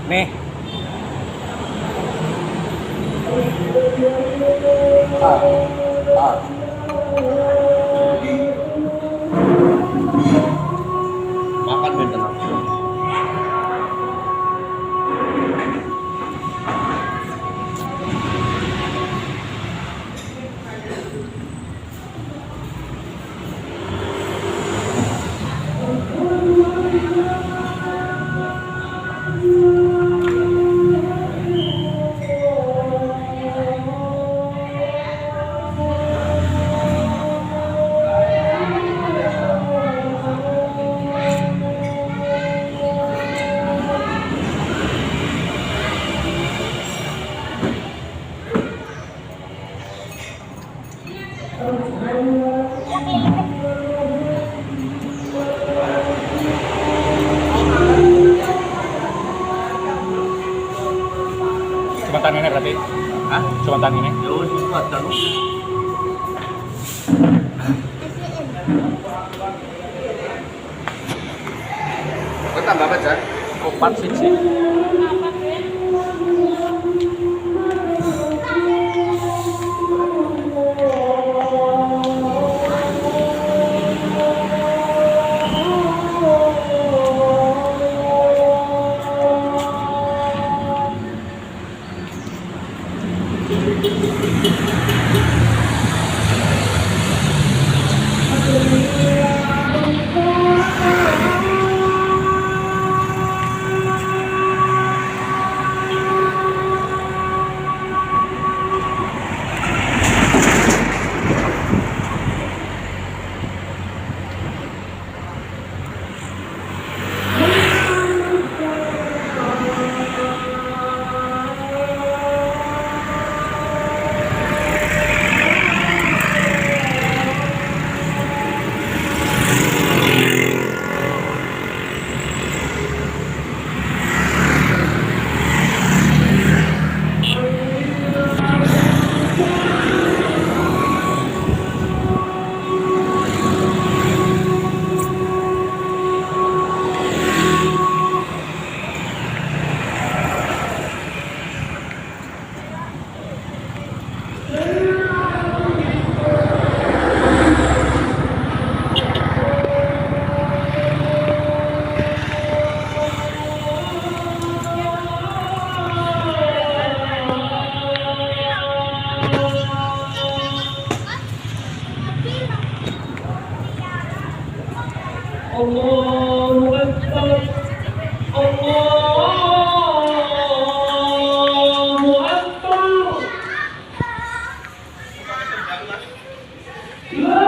Nih. Makan benten aku. Cuma tan ini berarti? Hah? Cuma tan ini? Ya udah, cuma tan. Kau tambah apa, Cak? Opat sih. Allahu Akbar, Allahu Akbar. La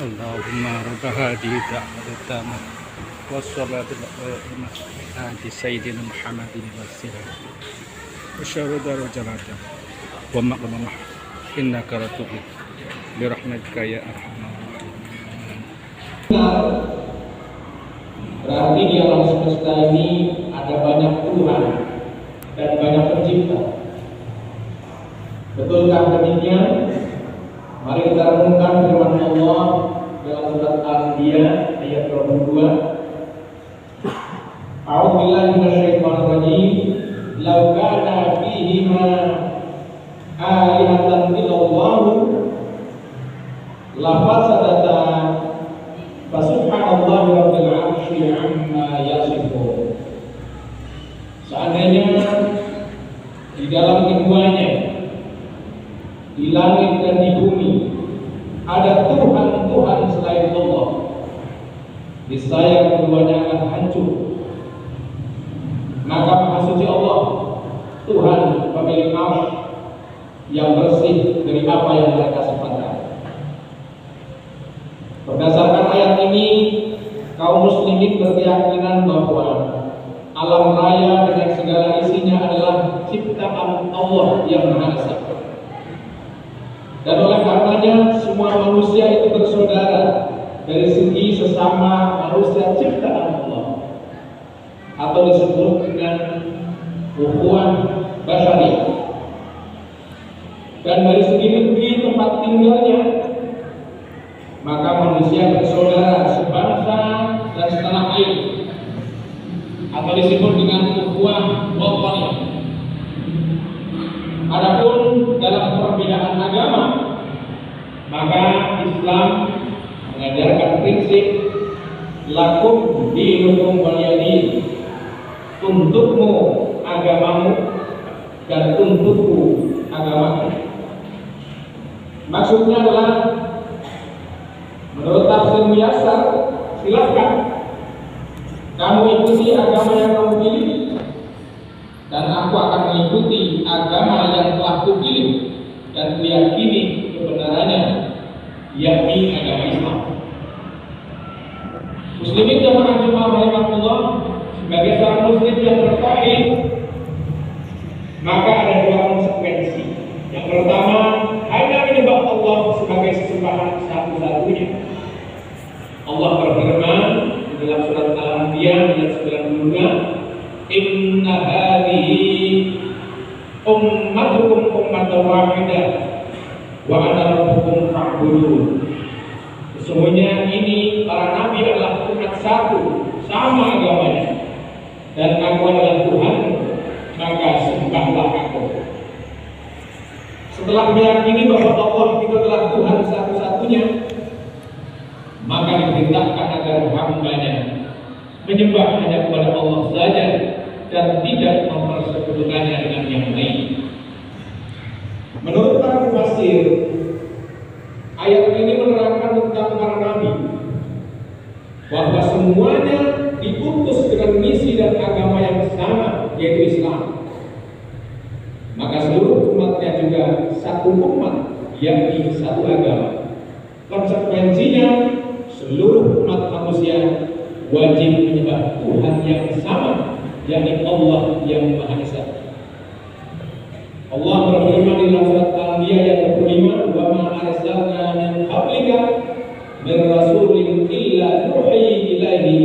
Allahumma rabb hadhihi da'wati tammah wassalatul qa'imah ati sayyidina Muhammadin wassalam wa syarra darajatan wa maqamah innaka ratuqi bi rahmatika ya arhamar rahimin. Berarti di alam semesta ini ada banyak Tuhan dan banyak pencipta. Betulkah demikian? Mari kita renungkan firman Allah dalam surat Al-Anbiya ayat 22. A'udzubillahi minasyaitonir rajim. Law kana fihima alihatan illallahu la fasadata fasubhanallahi rabbil 'arsyi 'amma yasifun. Seandainya di dalam keduanya, di langit dan di bumi, ada Tuhan-Tuhan selain Allah, niscaya keduanya akan hancur. Maka Maha Suci Allah, Tuhan pemilik arsy, yang bersih dari apa yang mereka sifatkan. Berdasarkan ayat ini, kaum muslimin berkeyakinan bahwa alam raya dengan segala isinya adalah ciptaan Allah yang Maha Esa. Dan oleh karenanya semua manusia itu bersaudara dari segi sesama manusia ciptaan Allah, atau disebut dengan ukhuwah basyariah. Dan dari segi negeri tempat tinggalnya, maka manusia bersaudara sebangsa dan setanah air, atau disebut dengan ukhuwah wataniyah. Adapun dalam perbedaan agama, maka Islam mengajarkan prinsip lakum dinukum waliyadin, untukmu agamamu dan untukku agamaku. Maksudnya adalah menurut tafsir Muyassar, silakan kamu ikuti agama yang kamu pilih, dan aku akan mengikuti agama yang telah kupilih dan kuyakini kebenarannya, yakni agama Islam. Muslimin jamaah Jumat rahimahullah, sebagai seorang muslim yang bertauhid, maka ada dua konsekuensi. Yang pertama, hanya menyembah Allah sebagai sesembahan satu-satunya. Allah berfirman di dalam surat Al-Anbiya ayat 92, Inna hadhihi ummatukum ummatan wahidah wa ana rabbukum fa'budun. Sesungguhnya ini para nabi adalah umat satu, sama agamanya, dan aku adalah Tuhan, maka sembahlah aku. Setelah meyakini bahwa Allah itu adalah Tuhan satu-satunya, maka diperintahkan agar hambanya menyembah hanya kepada Allah saja dan tidak mempersekutukannya dengan yang lain. Menurut para mufassir, ayat ini menerangkan tentang para nabi, bahwa semuanya diutus dengan misi dan agama yang sama, yaitu Islam. Maka seluruh umatnya juga satu umat, yakni satu agama. Konsekuensinya, seluruh umat manusia wajib menyembah Tuhan yang sama, yakni Allah yang Maha Esa. Allah berfirman di dalam surat Al-Anbiya ayat 25, "Wa ma arsalna min qablika min rasulin illa nuhi ilaihi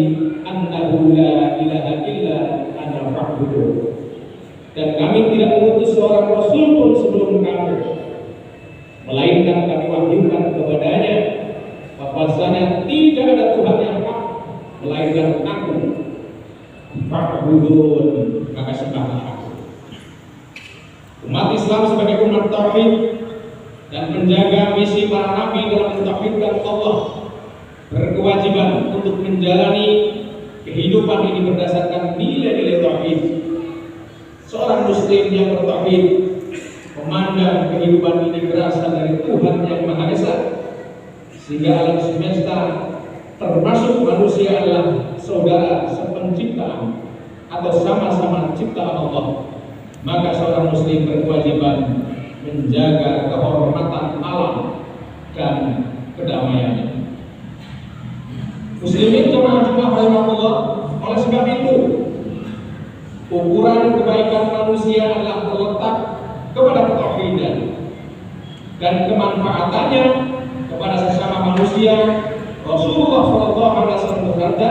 annahu la ilaha illa ana fa'budun." Dan kami tidak mengutus seorang rasul pun sebelum kamu, melainkan kami wahyukan kepadanya bahwasanya tidak ada Tuhan yang hak melainkan aku, fa'budun, maka sembahlah aku. Umat Islam sebagai umat tauhid dan menjaga misi para nabi dalam mentauhidkan Allah berkewajiban untuk menjalani kehidupan ini berdasarkan nilai-nilai tauhid. Seorang muslim yang bertauhid memandang kehidupan ini berasal dari Tuhan yang Maha Esa, sehingga alam semesta termasuk manusia adalah saudara sepenciptaan atau sama-sama ciptaan Allah. Maka seorang muslim berkewajiban menjaga kehormatan alam dan kedamaiannya. Muslimin jemaah rahimahullah, oleh sebab itu ukuran kebaikan manusia adalah terletak kepada ketauhidan dan kemanfaatannya kepada sesama manusia. Rasulullah SAW bersabda,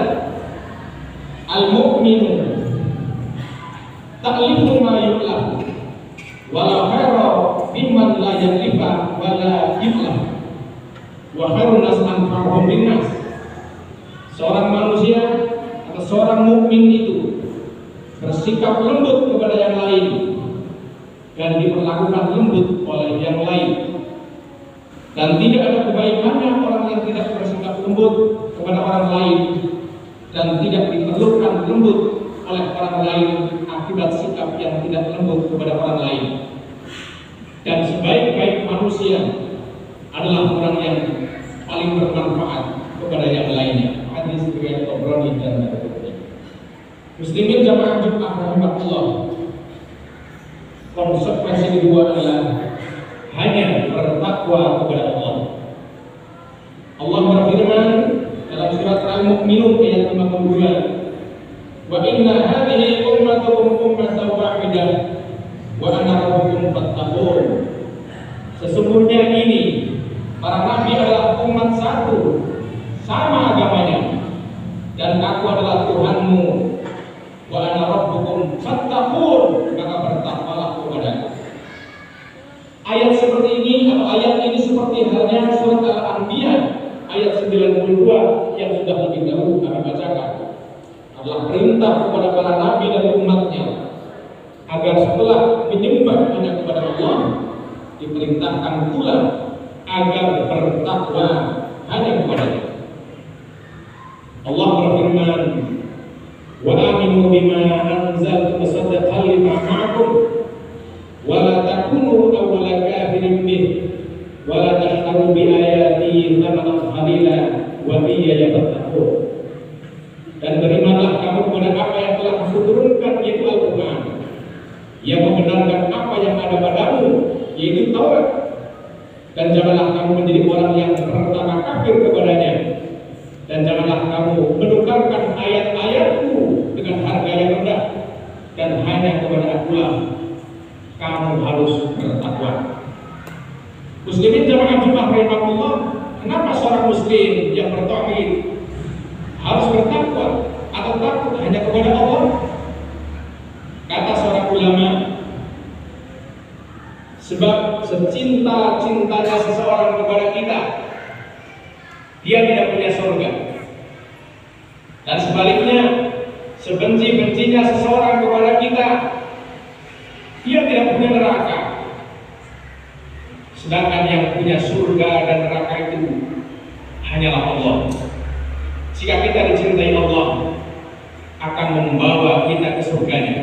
"Al-mu'minu ta'lifu ma yu'lam walau khairu mimman la ya'lifa wa la yu'lam wa khairun nas anfa'uhum linnas." Seorang manusia atau seorang mukmin itu bersikap lembut kepada yang lain dan diperlakukan lembut oleh yang lain, dan tidak ada kebaikannya orang yang tidak bersikap lembut kepada orang lain dan tidak diperlukan lembut oleh orang lain akibat sikap yang tidak lembut kepada orang lain. Dan sebaik-baik manusia adalah orang yang paling bermanfaat kepada yang lainnya. Hadis riwayat Tabrani dan Nasa'i. Muslimin jamaah Jumat rahimahullah, konsekuensi kedua adalah hanya bertakwa kepada Allah. Allah berfirman dalam surat Al-Mu'minun ayat 52, "Wa inna hadhihi ummatukum ummatan wahidah wa ana rabbukum fattaqun." Sesungguhnya ini para nabi adalah umat satu, sama agamanya, dan aku adalah Tuhanmu. Wa ana rabbukum fattaqun, seperti ini atau ayat ini seperti halnya surat Al-Anbiya ayat 92 yang sudah lebih dahulu kami bacakan. Adalah perintah kepada para nabi dan umatnya agar setelah menyembah hanya kepada Allah, diperintahkan pula agar bertakwa hanya kepada-Nya. Allah berfirman, wa aminu bima anzaltu musaddiqan lima ma'akum wa la takunu awwala kafirin bih wa la tashtaru bi ayati thamanan qalila wa iyaya fattaqun. Dan berimanlah kamu kepada apa yang telah Aku turunkan, yaitu Al-Quran, yang membenarkan apa yang ada padamu, yaitu Taurat. Dan janganlah kamu menjadi orang yang pertama kafir kepadanya, dan janganlah kamu menukarkan ayat-ayatku dengan harga yang rendah, dan hanya kepada Akulah kamu harus bertakwa. Muslimin jamaah Jumat rahimahullah, kenapa seorang muslim yang bertauhid harus bertakwa atau takut hanya kepada Allah? Kata seorang ulama, sebab secinta-cintanya seseorang kepada kita, dia tidak punya surga. Dan sebaliknya, sebenci-bencinya seseorang kepada kita, dia tidak punya neraka. Sedangkan yang punya surga dan neraka itu hanyalah Allah. Jika kita dicintai Allah, akan membawa kita ke surganya.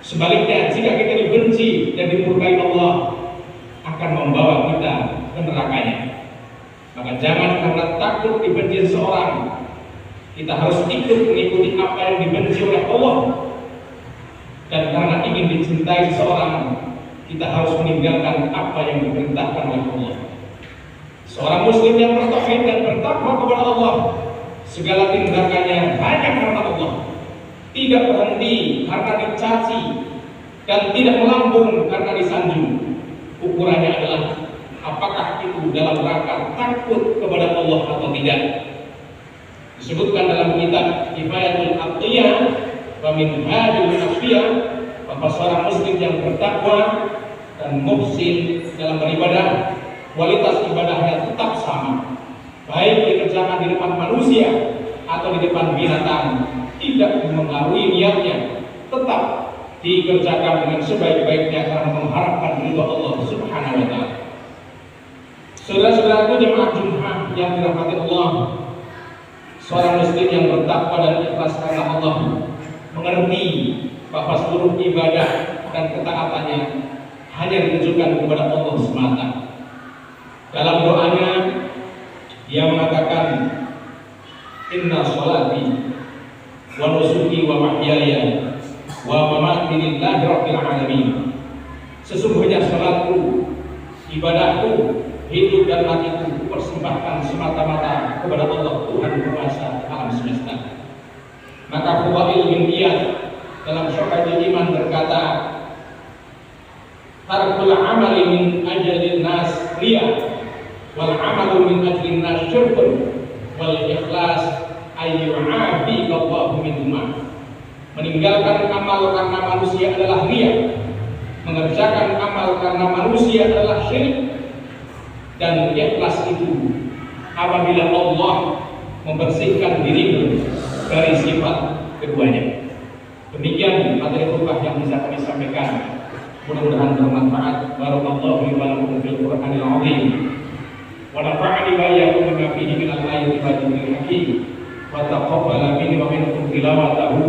Sebaliknya, jika kita dibenci dan dimurkai Allah, akan membawa kita ke nerakanya. Maka jangan karena takut dibenci seseorang, kita harus ikut mengikuti apa yang dibenci oleh Allah. Dan karena ingin dicintai seseorang, kita harus meninggalkan apa yang diperintahkan oleh Allah. Seorang muslim yang bertauhid dan bertakwa kepada Allah, segala tindakannya hanya karena Allah, tidak berhenti karena dicaci, dan tidak melambung karena disanjung. Ukurannya adalah apakah itu dalam rangka takut kepada Allah atau tidak. Disebutkan dalam kitab Kifayatul Aqiyah wa Minhajul Asfiyah bahwa seorang muslim yang bertakwa dan muhsin dalam beribadah, kualitas ibadahnya tetap sama, baik dikerjakan di depan manusia atau di depan binatang, tidak mempengaruhi niatnya, tetap dikerjakan dengan sebaik-baiknya karena mengharapkan ridha Allah Subhanahu wa taala. Saudara-saudaraku jemaah Jumat yang dirahmati Allah, seorang muslim yang bertakwa dan ikhlas karena Allah mengerti bahwa seluruh ibadah dan ketaatannya hanya ditujukan kepada Allah semata. Dalam doanya dia mengatakan, inna sholati wa nusuki wa mahyaya wa mamati lillahi rabbil alamin. Sesungguhnya salatku, ibadahku, hidup dan matiku persembahkan semata-mata kepada Allah Tuhan Kuasa alam semesta. Maka Fudail bin Iyad dalam Syu'abul Iman berkata, tarkul amali min ajalin nas riya wal amalu min ajlin nas syirkun wal ikhlas ayyu'afi Allahu minhuma. Meninggalkan amal karena manusia adalah riya, mengerjakan amal karena manusia adalah syirik, dan ikhlas itu apabila Allah membersihkan dirimu dari sifat keduanya. Demikian materi khutbah yang bisa kami sampaikan. Mudah-mudahan bermanfaat. Barakallahu li wa lakum fil Qur'anil azim. Wa nafa'ani wa iyyakum bima fihi minal ayati wa dhikril hakim. Wa taqabbala minni wa minkum tilawatahu.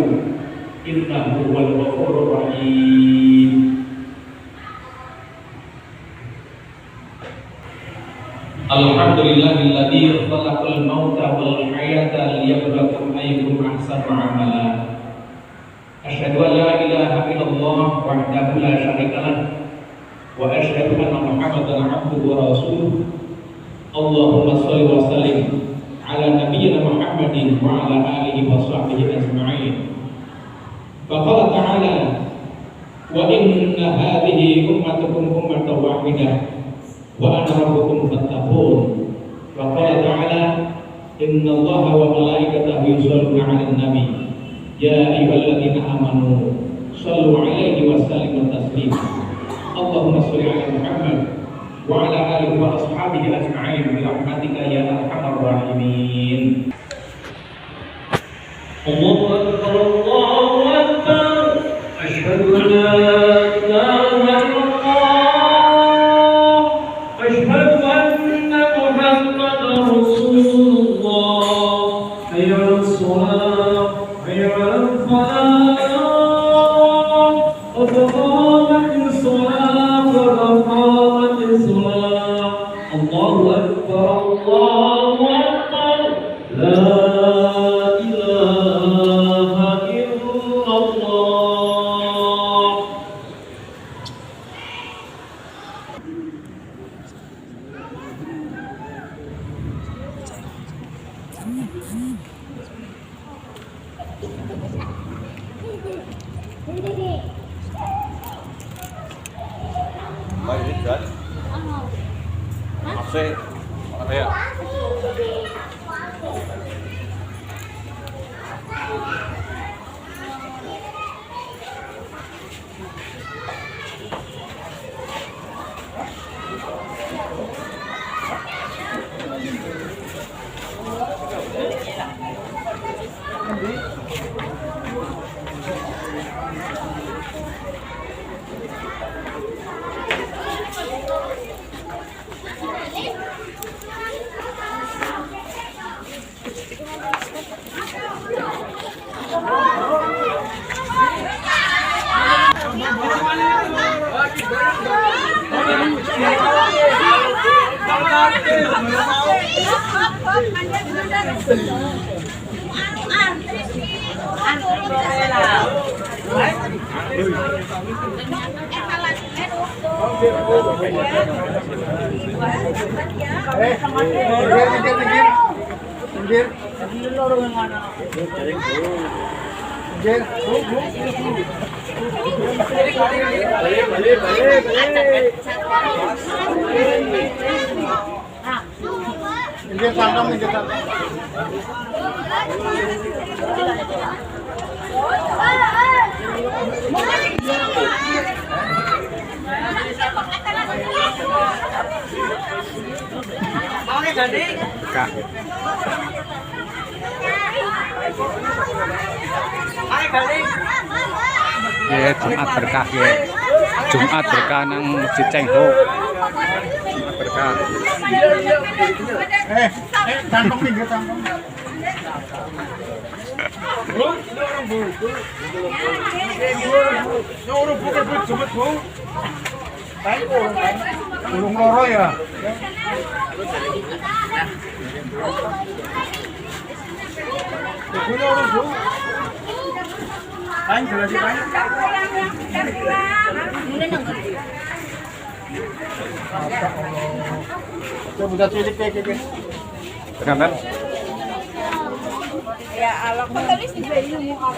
Innahu huwal ghafurur rahim. Alhamdulillahilladzi khalaqal mauta wal hayata liyabluwakum ayyukum ahsanu amala. Asyhadu an la ilaha illallah wahdahu la syarika lah wa asyhadu anna Muhammadan abduhu wa rasuluh. Allahumma shalli wa sallim ala nabiyyina Muhammadin wa ala alihi wa sahbihi ajma'in. Faqala ta'ala, wa inna hadhihi ummatukum ummatan wahidah wa ana rabbukum fattaqun. Wa qala ta'ala, inna Allaha wa malaikatahu yusholluna 'alan nabi ya ayyuhalladzina amanu shallu 'alaihi wa sallimu taslima. Allahumma shalli 'ala Muhammad وعلى آله وأصحابه أجمعين برحمتك يا أرحم الراحمين. الله أكبر الله أكبر أشهد أن لا إله إلا الله أشهد أن محمدا رسول الله حي على الصلاة حي على الفلاح قد قامت الصلاة قد قامت الصلاة الله أكبر الله أكبر لا إله إلا الله. Baik, kan? Masih. Apa ya? Kak. Ya, Jumat berkah ya. Jumat berkah nang Masjid Cengho. Jumat berkah. Tangkong pinggir tangkong. Ulung loro ya. Budak cilik kayak gitu. Benar. Ya Allah, tulis di bayi muka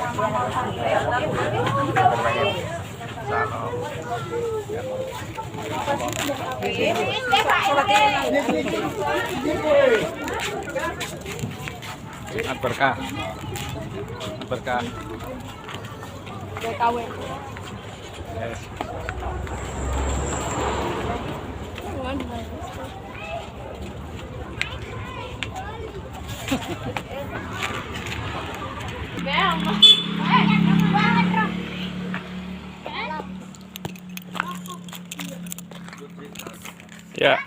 Jumat berkah. Berkah. KW. Yes. Ya.